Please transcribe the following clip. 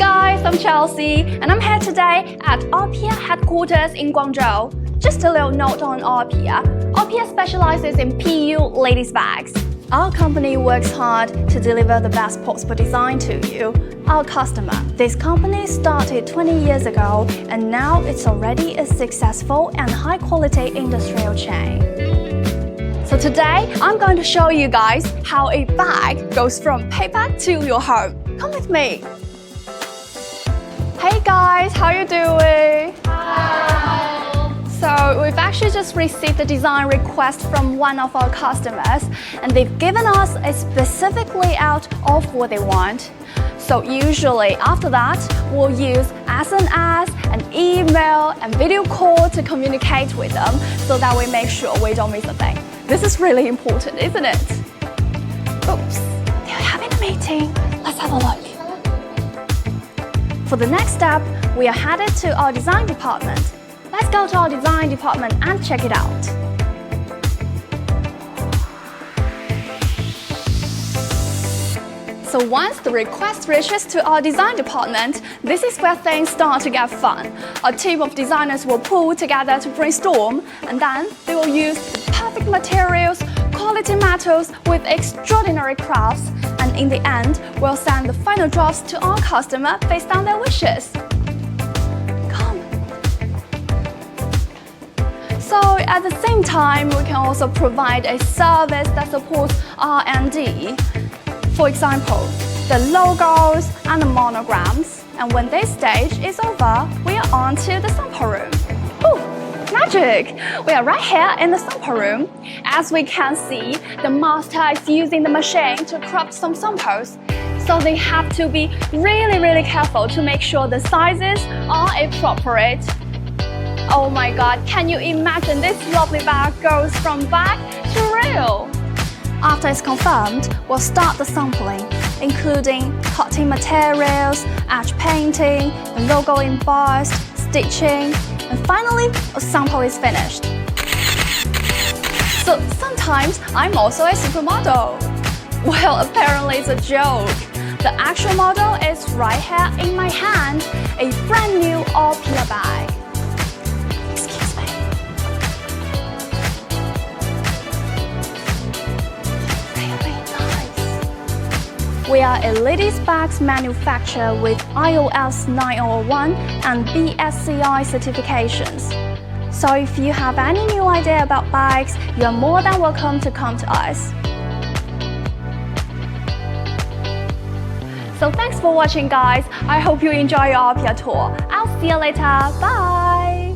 guys, I'm Chelsea and I'm here today at Aopiya headquarters in Guangzhou. Just a little note on Aopiya. Aopiya specializes in PU ladies' bags. Our company works hard to deliver the best possible design to you, our customer. This company started 20 years ago and now it's already a successful and high-quality industrial chain. So today, I'm going to show you guys how a bag goes from paper to your home. Come with me. Hey guys, how you doing? Hi. So we've actually just received a design request from one of our customers and they've given us a specific layout of what they want. So usually after that, we'll use SMS, an email and video call to communicate with them so that we make sure we don't miss a thing. This is really important, isn't it? Oops, they're having a meeting. Let's have a look. For the next step, we are headed to our design department. Let's go to our design department and check it out. So once the request reaches to our design department, this is where things start to get fun. A team of designers will pull together to brainstorm, and then they will use perfect materials, quality metals with extraordinary crafts, and in the end, we'll send the final drafts to our customer based on their wishes. Come. So at the same time, we can also provide a service that supports R&D. For example, the logos and the monograms. And when this stage is over, we are on to the sample room. Ooh, magic! We are right here in the sample room. As we can see, the master is using the machine to crop some samples. So they have to be really careful to make sure the sizes are appropriate. Oh my god, can you imagine this lovely bag goes from bag to reel? After it's confirmed, we'll start the sampling, including cutting materials, edge painting, the logo embossed, stitching, and finally, a sample is finished. So sometimes I'm also a supermodel. Well, apparently it's a joke. The actual model is right here in my hand, a brand new Aopiya bag. Excuse me. We are a ladies' bags manufacturer with iOS 901 and BSCI certifications. So if you have any new idea about bags, you are more than welcome to come to us. So thanks for watching guys. I hope you enjoy your Aopiya tour. I'll see you later. Bye!